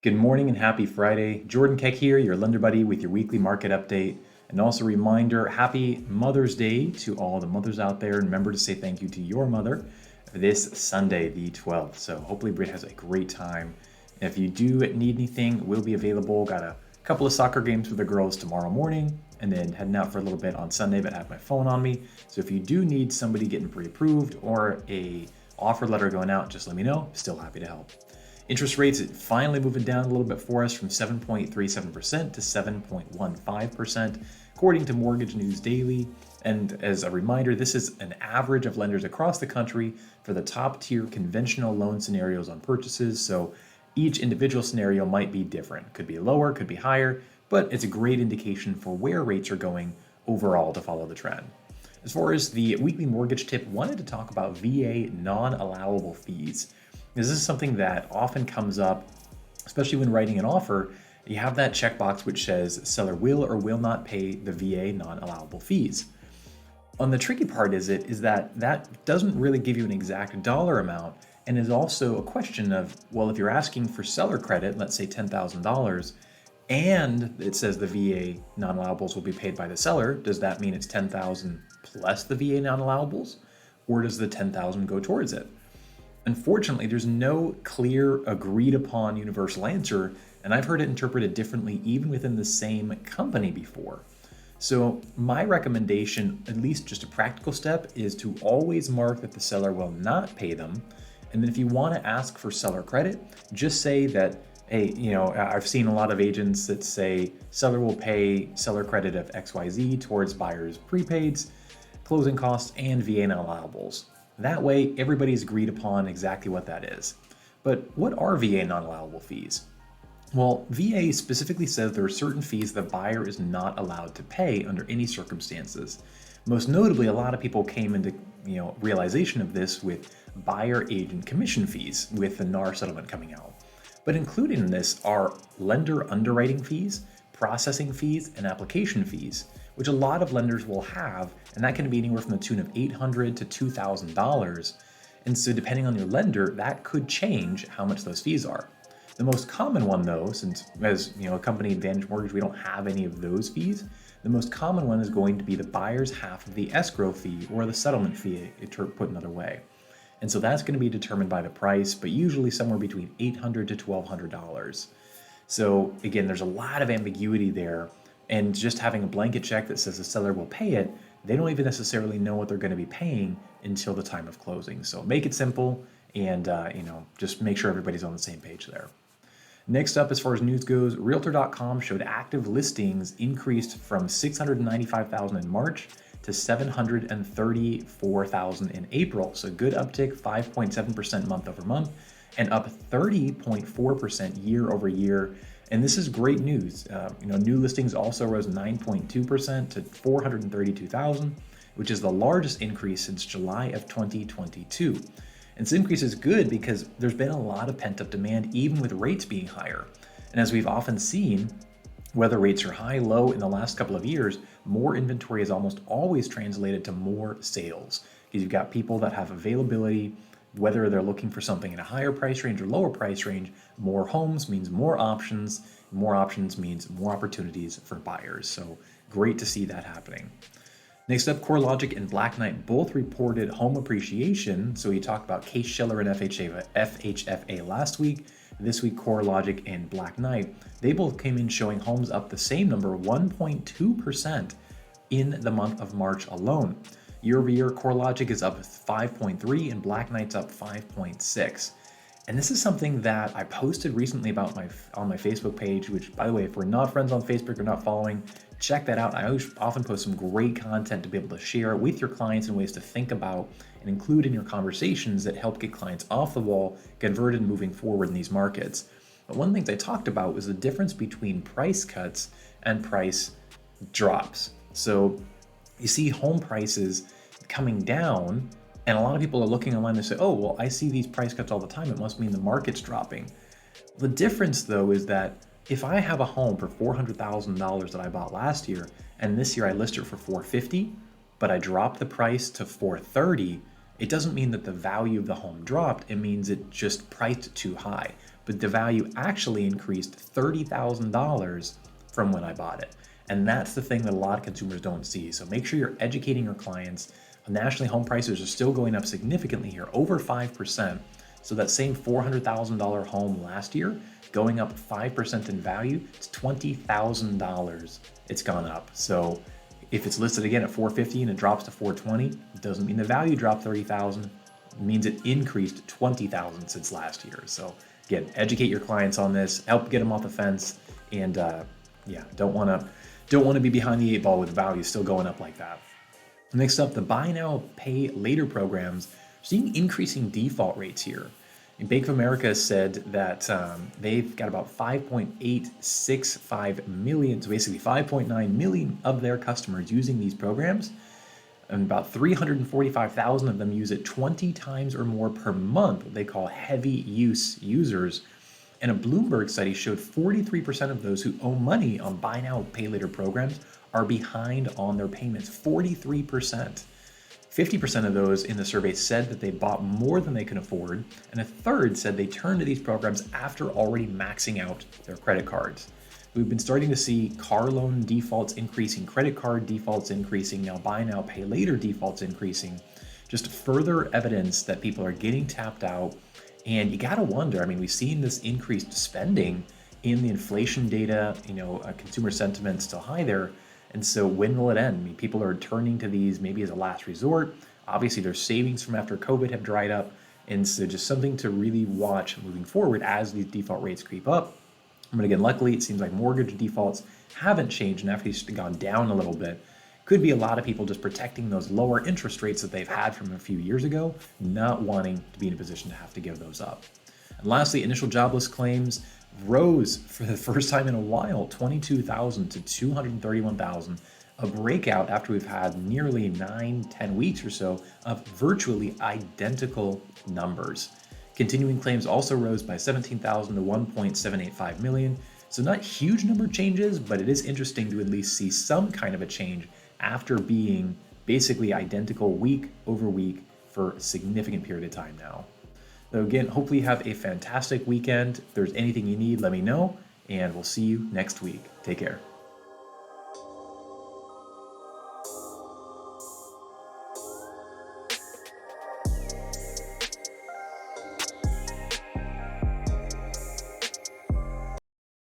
Good morning and happy Friday. Jordan Keck here, your lender buddy with your weekly market update. And also a reminder, happy Mother's Day to all the mothers out there. And remember to say thank you to your mother this Sunday, the 12th. So hopefully Brit has a great time. And if you do need anything, we'll be available. Got a couple of soccer games with the girls tomorrow morning and then heading out for a little bit on Sunday, but I have my phone on me. So if you do need somebody getting pre-approved or a offer letter going out, just let me know. Still happy to help. Interest rates finally moving down a little bit for us from 7.37% to 7.15%, according to Mortgage News Daily. And as a reminder, this is an average of lenders across the country for the top tier conventional loan scenarios on purchases. So each individual scenario might be different. Could be lower, could be higher, but it's a great indication for where rates are going overall to follow the trend. As far as the weekly mortgage tip, wanted to talk about VA non-allowable fees. This is something that often comes up, especially when writing an offer. You have that checkbox which says seller will or will not pay the VA non-allowable fees. And the tricky part is that doesn't really give you an exact dollar amount, and is also a question of, well, if you're asking for seller credit, let's say $10,000, and it says the VA non-allowables will be paid by the seller, does that mean it's $10,000 plus the VA non-allowables, or does the $10,000 go towards it? Unfortunately, there's no clear, agreed upon universal answer, and I've heard it interpreted differently even within the same company before. So my recommendation, at least just a practical step, is to always mark that the seller will not pay them. And then if you want to ask for seller credit, just say that, hey, I've seen a lot of agents that say seller will pay seller credit of XYZ towards buyer's prepaids, closing costs, and VA non-allowables. That way, everybody's agreed upon exactly what that is. But what are VA non-allowable fees? Well, VA specifically says there are certain fees the buyer is not allowed to pay under any circumstances. Most notably, a lot of people came into realization of this with buyer agent commission fees with the NAR settlement coming out. But included in this are lender underwriting fees, processing fees, and application fees, which a lot of lenders will have, and that can be anywhere from the tune of $800 to $2,000. And so depending on your lender, that could change how much those fees are. The most common one though, since as a company Advantage Mortgage, we don't have any of those fees, the most common one is going to be the buyer's half of the escrow fee or the settlement fee, put another way. And so that's going to be determined by the price, but usually somewhere between $800 to $1,200. So again, there's a lot of ambiguity there. And just having a blanket check that says the seller will pay it, they don't even necessarily know what they're going to be paying until the time of closing. So make it simple and just make sure everybody's on the same page there. Next up, as far as news goes, Realtor.com showed active listings increased from 695,000 in March to 734,000 in April. So good uptick, 5.7% month over month, and up 30.4% year over year. And this is great news. New listings also rose 9.2% to 432,000, which is the largest increase since July of 2022. And this increase is good because there's been a lot of pent-up demand, even with rates being higher. And as we've often seen, whether rates are high, low in the last couple of years, more inventory is almost always translated to more sales. Because you've got people that have availability, whether they're looking for something in a higher price range or lower price range. More homes means more options means more opportunities for buyers. So great to see that happening. Next up, Corelogic and Black Knight both reported home appreciation. So we talked about Case-Shiller and FHFA last week. This week, Corelogic and Black Knight, they both came in showing homes up the same number, 1.2% in the month of March alone. Year over year, Corelogic is up 5.3 and Black Knight's up 5.6. And this is something that I posted recently about on my Facebook page, which, by the way, if we're not friends on Facebook or not following, check that out. I always often post some great content to be able to share with your clients and ways to think about and include in your conversations that help get clients off the wall, converted, and moving forward in these markets. But one of the things I talked about was the difference between price cuts and price drops. So you see home prices coming down, and a lot of people are looking online and say, oh, well, I see these price cuts all the time. It must mean the market's dropping. The difference, though, is that if I have a home for $400,000 that I bought last year, and this year I list it for $450,000, but I drop the price to $430,000, It doesn't mean that the value of the home dropped, it means it just priced too high. But the value actually increased $30,000 from when I bought it. And that's the thing that a lot of consumers don't see. So make sure you're educating your clients. Nationally, home prices are still going up significantly here, over 5%. So that same $400,000 home last year, going up 5% in value, it's $20,000 it's gone up. So if it's listed again at 450 and it drops to 420, it doesn't mean the value dropped 30,000. It means it increased 20,000 since last year. So again, educate your clients on this, help get them off the fence, and don't want to be behind the eight ball with values still going up like that. Next up, the buy now, pay later programs are seeing increasing default rates here. And Bank of America said that they've got about 5.865 million, so basically 5.9 million of their customers using these programs, and about 345,000 of them use it 20 times or more per month, what they call heavy use users. And a Bloomberg study showed 43% of those who owe money on buy now, pay later programs are behind on their payments. 43%. 50% of those in the survey said that they bought more than they can afford, and a third said they turned to these programs after already maxing out their credit cards. We've been starting to see car loan defaults increasing, credit card defaults increasing, now buy now, pay later defaults increasing. Just further evidence that people are getting tapped out. And you gotta wonder, I mean, we've seen this increased spending in the inflation data, consumer sentiment still high there. And so when will it end? I mean, people are turning to these maybe as a last resort. Obviously, their savings from after COVID have dried up. And so just something to really watch moving forward as these default rates creep up. But again, luckily, it seems like mortgage defaults haven't changed and actually gone down a little bit. Could be a lot of people just protecting those lower interest rates that they've had from a few years ago, not wanting to be in a position to have to give those up. And lastly, initial jobless claims rose for the first time in a while, 22,000 to 231,000, a breakout after we've had nearly 9-10 weeks or so of virtually identical numbers. Continuing claims also rose by 17,000 to 1.785 million. So not huge number changes, but it is interesting to at least see some kind of a change after being basically identical week over week for a significant period of time now. So again, hopefully you have a fantastic weekend. If there's anything you need, let me know, and we'll see you next week. Take care.